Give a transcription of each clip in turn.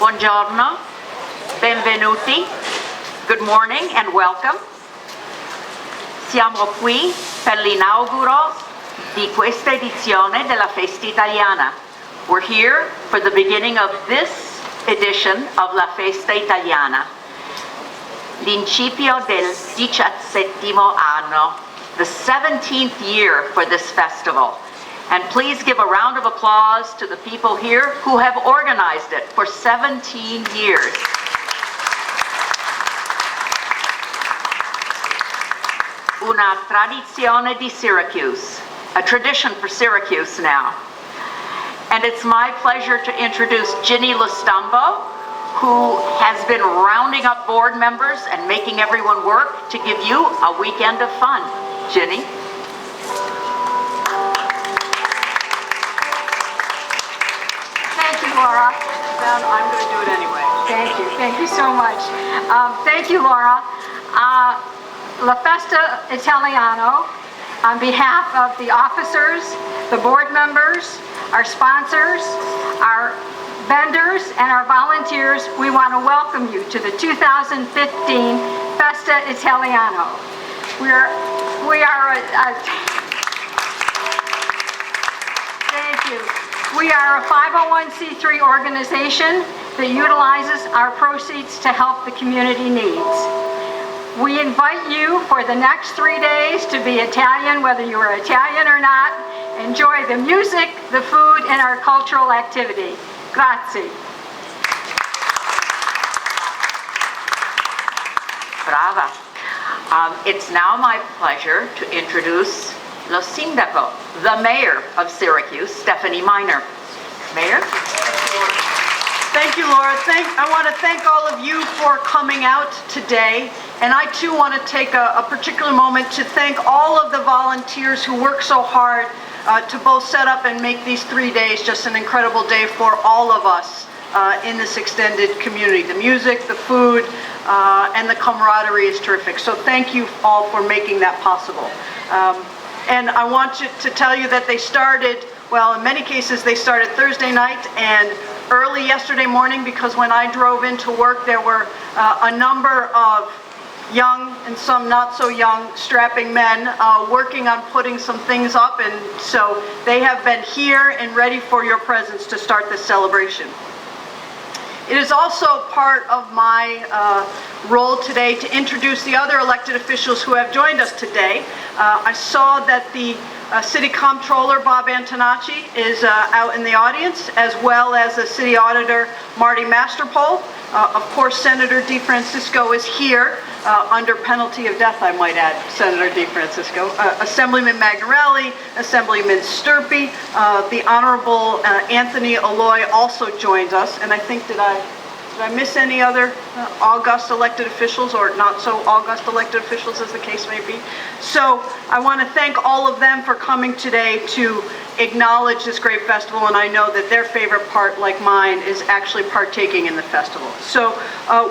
Buongiorno, benvenuti, good morning and welcome. Siamo qui per l'inauguro di questa edizione della Festa Italiana. We're here for the beginning of this edition of la Festa Italiana, l'incipio del 17º anno, the 17th year for this festival. And please give a round of applause to the people here who have organized it for 17 years. Una tradizione di Syracuse, a tradition for Syracuse now. And it's my pleasure to introduce Ginny Lustambo, who has been rounding up board members and making everyone work to give you a weekend of fun. Ginny? Thank you, Laura. I'm going to do it anyway. Thank you so much. Thank you, Laura. La Festa Italiana, on behalf of the officers, the board members, our sponsors, our vendors, and our volunteers, we want to welcome you to the 2015 Festa Italiana. Thank you. We are a 501c3 organization that utilizes our proceeds to help the community needs. We invite you for the next 3 days to be Italian, whether you are Italian or not. Enjoy the music, the food, and our cultural activity. Grazie. Brava. It's now my pleasure to introduce Lo Sindaco, the mayor of Syracuse, Stephanie Miner. Mayor? Thank you, Laura. I want to thank all of you for coming out today. And I too want to take a particular moment to thank all of the volunteers who work so hard to both set up and make these 3 days just an incredible day for all of us in this extended community. The music, the food, and the camaraderie is terrific. So thank you all for making that possible. And I want to tell you that they started, well, in many cases they started Thursday night and early yesterday morning, because when I drove into work there were a number of young and some not so young strapping men working on putting some things up, and so they have been here and ready for your presence to start this celebration. It is also part of my role today to introduce the other elected officials who have joined us today. I saw that the City Comptroller, Bob Antonacci, is out in the audience, as well as the City Auditor, Marty Masterpole. Of course, Senator DeFrancisco is here, under penalty of death, I might add, Senator DeFrancisco. Assemblyman Magnarelli, Assemblyman Sturpey, the Honorable Anthony Alloy also joins us, and I think, did I miss any other august elected officials, or not so august elected officials as the case may be? So I want to thank all of them for coming today to acknowledge this great festival, and I know that their favorite part, like mine, is actually partaking in the festival. So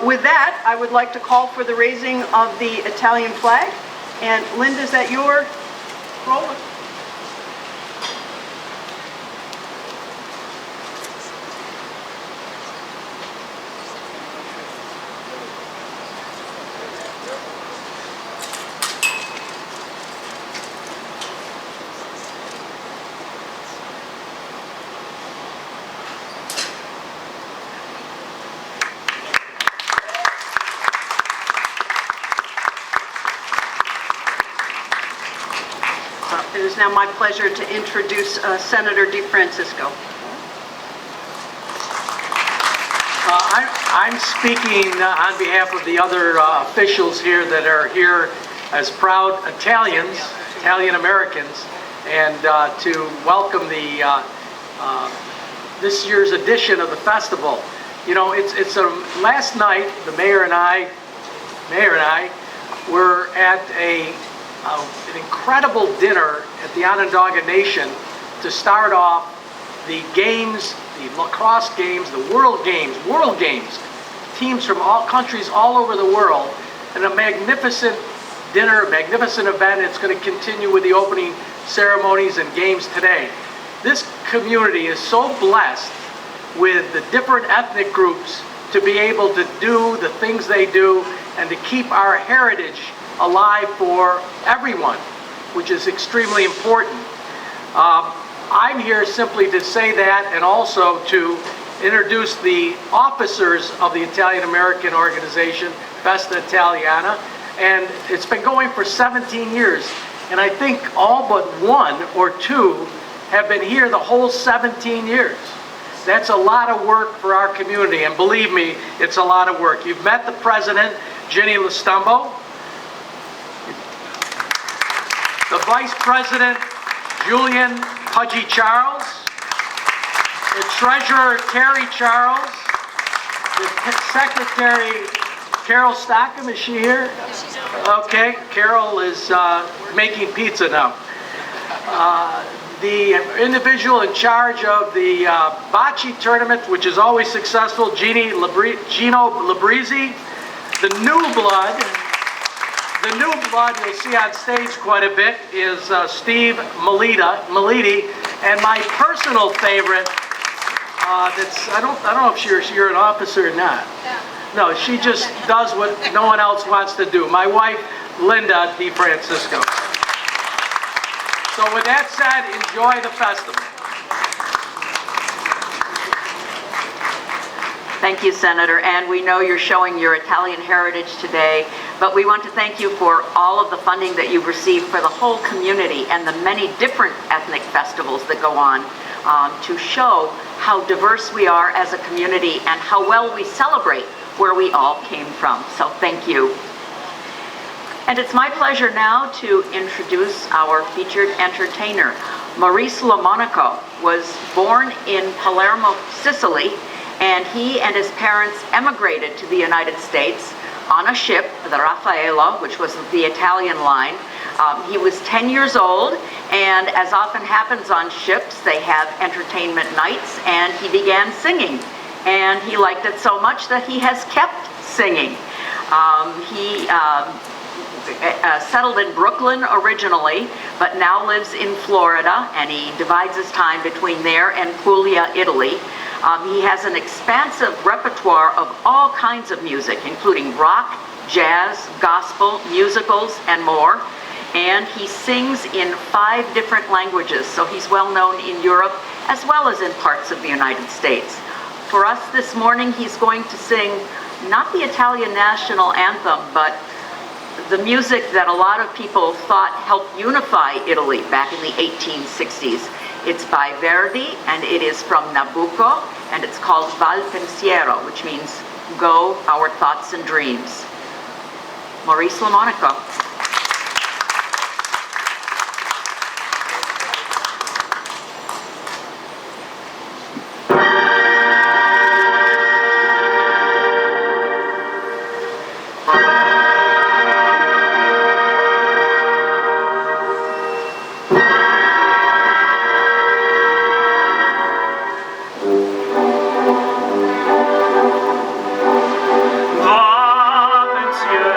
with that, I would like to call for the raising of the Italian flag. And Linda, is that your role? It is now my pleasure to introduce Senator DeFrancisco. I'm speaking on behalf of the other officials here that are here as proud Italians, Italian Americans, and to welcome the this year's edition of the festival. You know, it's last night the mayor and I were at an incredible dinner at the Onondaga Nation to start off the games, the lacrosse games, the world games, teams from all countries all over the world, and a magnificent dinner, a magnificent event. It's going to continue with the opening ceremonies and games today. This community is so blessed with the different ethnic groups to be able to do the things they do and to keep our heritage alive for everyone, which is extremely important. I'm here simply to say that, and also to introduce the officers of the Italian American organization, Festa Italiana, and it's been going for 17 years, and I think all but one or two have been here the whole 17 years. That's a lot of work for our community, and believe me, it's a lot of work. You've met the president, Ginny Lustambo, the vice president, Julian Pudgy Charles, the treasurer, Terry Charles, the secretary, Carol Stockham, is she here? Okay, Carol is making pizza now. The individual in charge of the bocce tournament, which is always successful, Gino Labrizzi. The new blood you'll see on stage quite a bit is Steve Meliti, and my personal favorite, I don't know if you're an officer or not. No, she just does what no one else wants to do. My wife, Linda DeFrancisco. So with that said, enjoy the festival. Thank you, Senator, and we know you're showing your Italian heritage today, but we want to thank you for all of the funding that you've received for the whole community and the many different ethnic festivals that go on to show how diverse we are as a community and how well we celebrate where we all came from. So thank you. And it's my pleasure now to introduce our featured entertainer. Maurice LaMonaco was born in Palermo, Sicily, and he and his parents emigrated to the United States on a ship, the Raffaello, which was the Italian line. He was 10 years old, and as often happens on ships, they have entertainment nights, and he began singing. And he liked it so much that he has kept singing. He settled in Brooklyn originally, but now lives in Florida, and he divides his time between there and Puglia, Italy. He has an expansive repertoire of all kinds of music, including rock, jazz, gospel, musicals, and more. And he sings in 5 different languages, so he's well known in Europe as well as in parts of the United States. For us this morning, he's going to sing not the Italian national anthem, but the music that a lot of people thought helped unify Italy back in the 1860s. It's by Verdi, and it is from Nabucco, and it's called Val Pensiero, which means Go, Our Thoughts and Dreams. Maurice LaMonaco. Va pensiero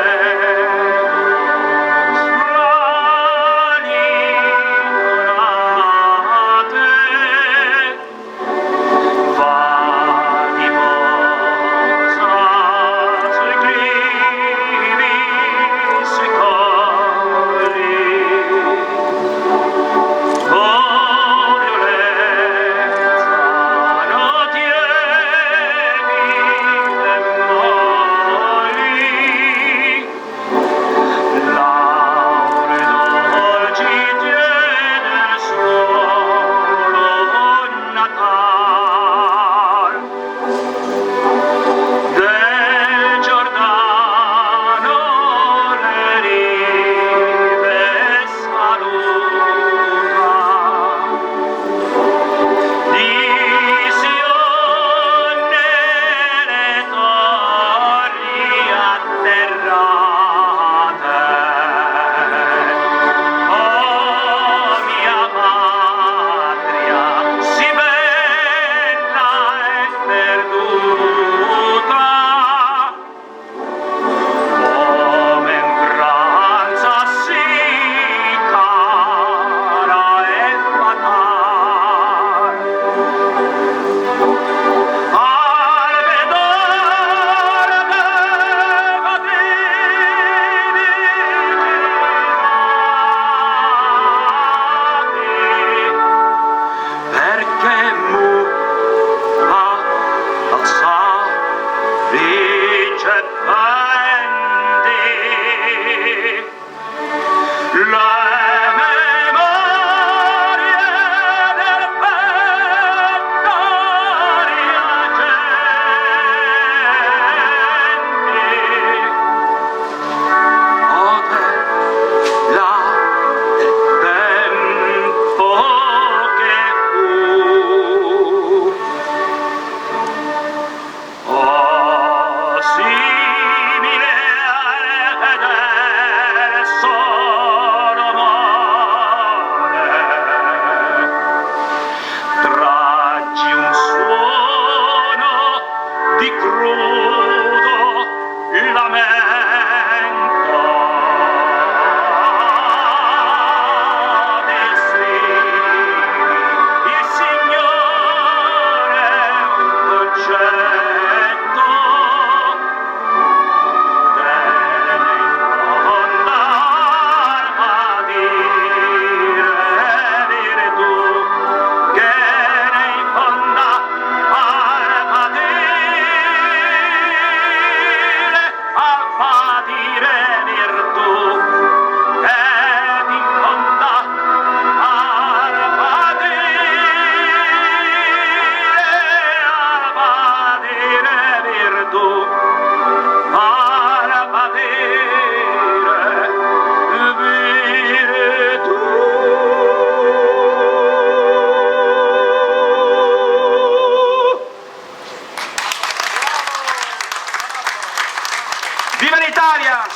Viva l'Italia!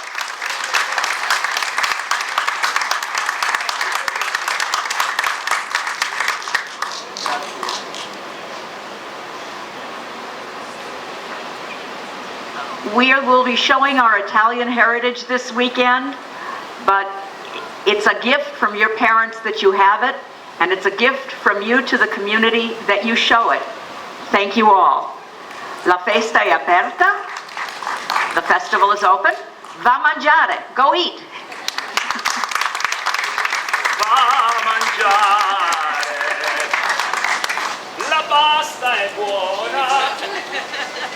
Will be showing our Italian heritage this weekend, but it's a gift from your parents that you have it, and it's a gift from you to the community that you show it. Thank you all. La festa è aperta. The festival is open. Va a mangiare. Go eat. Va a mangiare, la pasta è buona.